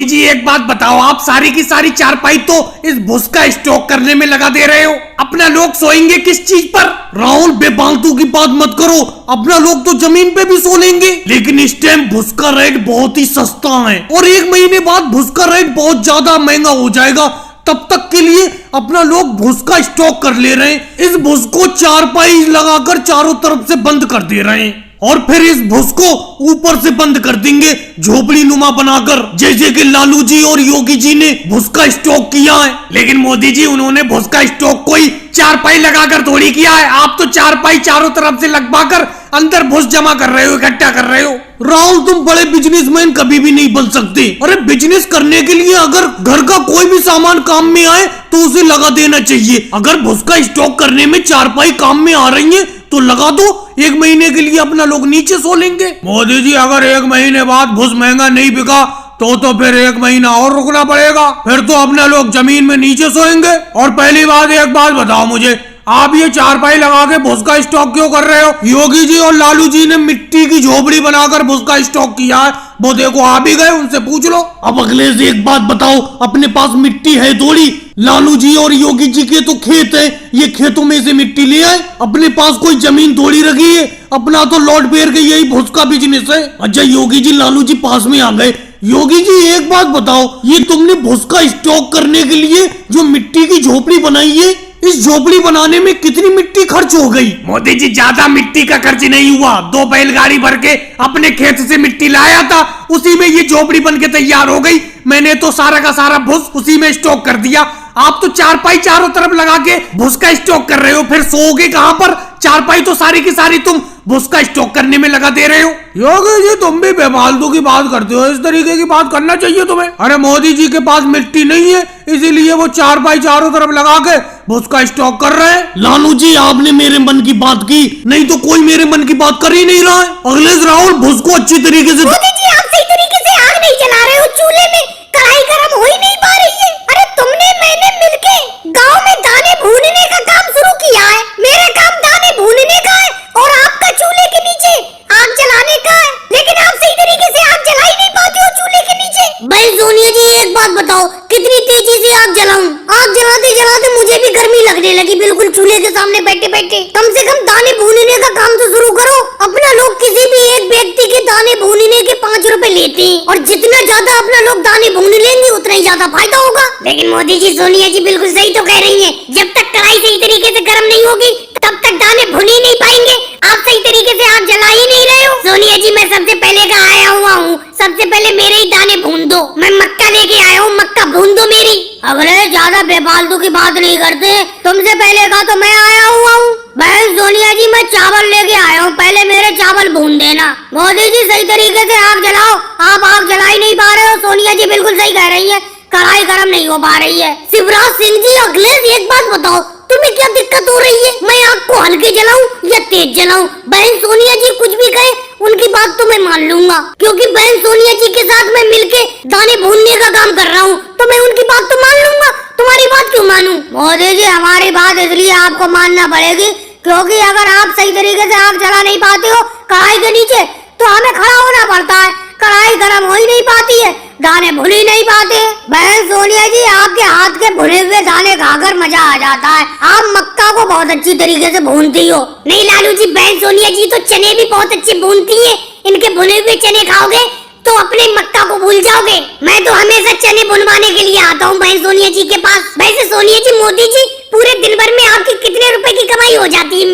जी एक बात बताओ, आप सारी की सारी चारपाई तो इस भूस का स्टॉक करने में लगा दे रहे हो। अपना लोग सोएंगे किस चीज पर? राहुल बेफालतू की बात मत करो, अपना लोग तो जमीन पे भी सो लेंगे। लेकिन इस टाइम भूस का रेट बहुत ही सस्ता है और 1 महीने बाद भूस का रेट बहुत ज्यादा महंगा हो जाएगा। तब तक के लिए अपना लोग भूस का स्टॉक कर ले रहे हैं। इस भूस को चारपाई लगाकर चारों तरफ से बंद कर दे रहे हैं और फिर इस भूस को ऊपर से बंद कर देंगे झोपड़ी नुमा बनाकर, जैसे कि लालू जी और योगी जी ने भूस का स्टॉक किया है। लेकिन मोदी जी उन्होंने भूस का स्टॉक कोई चारपाई लगाकर थोड़ी किया है। आप तो चारपाई चारों तरफ से लगवाकर अंदर भूस जमा कर रहे हो, इकट्ठा कर रहे हो। राहुल तुम बड़े बिजनेसमैन कभी भी नहीं बन सकते। अरे बिजनेस करने के लिए अगर घर का कोई भी सामान काम में आए तो उसे लगा देना चाहिए। अगर भूस का स्टॉक करने में चारपाई काम में आ रही है तो लगा दो, 1 महीने के लिए अपना लोग नीचे सो लेंगे। मोदी जी अगर 1 महीने बाद भूस महंगा नहीं बिका तो फिर 1 महीना और रुकना पड़ेगा, फिर तो अपना लोग जमीन में नीचे सोएंगे। और पहली बात एक बात बताओ मुझे, आप ये चारपाई लगा के भूस का स्टॉक क्यों कर रहे हो? योगी जी और लालू जी ने मिट्टी की झोपड़ी बनाकर भूस का स्टॉक किया है, वो देखो आप ही गए, उनसे पूछ लो। अब अगले से एक बात बताओ, अपने पास मिट्टी है थोड़ी? लालू जी और योगी जी के तो खेत है, ये खेतों में से मिट्टी ले आए। अपने पास कोई जमीन थोड़ी रखी है, अपना तो लौट बेर के यही भूस का बिजनेस है। अच्छा योगी जी लालू जी पास में आ गए। योगी जी एक बात बताओ, ये तुमने भूस का स्टॉक करने के लिए जो मिट्टी की झोपड़ी बनाई है, इस झोपड़ी बनाने में कितनी मिट्टी खर्च हो गई? मोदी जी ज्यादा मिट्टी का खर्च नहीं हुआ, 2 बैलगाड़ी भर के अपने खेत से मिट्टी लाया था, उसी में ये झोपड़ी बन के तैयार हो गई। मैंने तो सारा का सारा भूस उसी में स्टॉक कर दिया। आप तो चारपाई चारों तरफ लगा के भूस का स्टॉक कर रहे हो, फिर सोओगे कहां पर? चारपाई तो सारी की सारी तुम भूस का स्टॉक करने में लगा दे रहे हो। योगी जी तुम भी बेफालतू की बात करते हो, इस तरीके की बात करना चाहिए तुम्हें। अरे मोदी जी के पास मिट्टी नहीं है, इसीलिए वो चारपाई चारों तरफ लगा के भूस का स्टॉक कर रहे हैं। लालू जी आपने मेरे मन की बात की, नहीं तो कोई मेरे मन की बात कर ही नहीं रहा है। अखिलेश राहुल भूस को अच्छी तरीके से। मोदी जी आप सही तरीके से आग नहीं जला रहे हो, चूल्हे में कढ़ाई गर्म हो ही नहीं पा रही है। अरे तुमने मैंने मिलके गांव में दाने भूनने का काम शुरू किया है, मेरा काम दाने भूनने का है और आपका चूल्हे के नीचे आग जलाने का है। लेकिन आप सही तरीके से आग जला ही नहीं पाते हो चूल्हे के नीचे। भाई सोनिया जी एक बात बताओ, कितनी तेजी से आग जलाऊं? आग जलाते जलाते मुझे भी गर्मी लगने लगी, बिल्कुल चूल्हे के सामने बैठे बैठे। कम से कम दाने भूनने का काम तो शुरू करो। अपना लोग किसी भी एक व्यक्ति के दाने भूनने के 5 रुपए लेते हैं और जितना ज्यादा अपना लोग दाने भून लेंगे उतना ही ज्यादा फायदा होगा। लेकिन मोदी जी सोनिया जी बिल्कुल सही तो कह रही है, जब तक कढ़ाई सही तरीके से गर्म नहीं होगी तब तक दाने भुन ही नहीं पाएंगे। आप सही तरीके से आग जला ही नहीं रहे हो। सोनिया जी मैं सबसे पहले का आया हुआ हूँ, सबसे पहले मेरे ही दाने भून दो। मैं मक्का लेके आया हूँ, मक्का भून दो मेरी। अगले ज्यादा बेफालतू की बात नहीं करते, तुमसे पहले का तो मैं आया हुआ हूँ। बहन सोनिया जी मैं चावल लेके आया हूँ, पहले मेरे चावल भून देना। मोदी जी सही तरीके से आग जलाओ, आप आग जला ही नहीं पा रहे हो। सोनिया जी बिल्कुल सही कह रही है, कढ़ाई गर्म नहीं हो पा रही है। शिवराज सिंह जी अखिलेश एक बात बताओ, तुम्हें क्या दिक्कत हो रही है? मैं आग को हल्के जलाऊं या तेज जलाऊं? बहन सोनिया जी कुछ भी कहे उनकी बात तो मैं मान लूंगा, क्योंकि बहन सोनिया जी के साथ मैं मिलके दाने भूनने का काम कर रहा हूँ, तो मैं उनकी बात तो मान लूंगा। तुम्हारी बात क्यों मानूं? मोदी जी हमारी बात इसलिए आपको मानना पड़ेगी क्योंकि अगर आप सही तरीके से आग जला नहीं पाते हो कढ़ाई के नीचे तो हमें खड़ा होना पड़ता है। कढ़ाई गर्म हो ही नहीं पाती है, दाने भुन ही नहीं पाते। बहन सोनिया जी आपके हाथ के भुने हुए दाने खाकर मजा आ जाता है। आप मक्का को बहुत अच्छी तरीके से भूनती हो। नहीं लालू जी, बहन सोनिया जी तो चने भी बहुत अच्छे भूनती है। इनके भुने हुए चने खाओगे तो अपने मक्का को भूल जाओगे। मैं तो हमेशा चने बुनवाने के लिए आता हूँ बहन सोनिया जी के पास। वैसे सोनिया जी मोदी जी पूरे दिन भर में आपकी कितने रुपए की कमाई हो जाती है?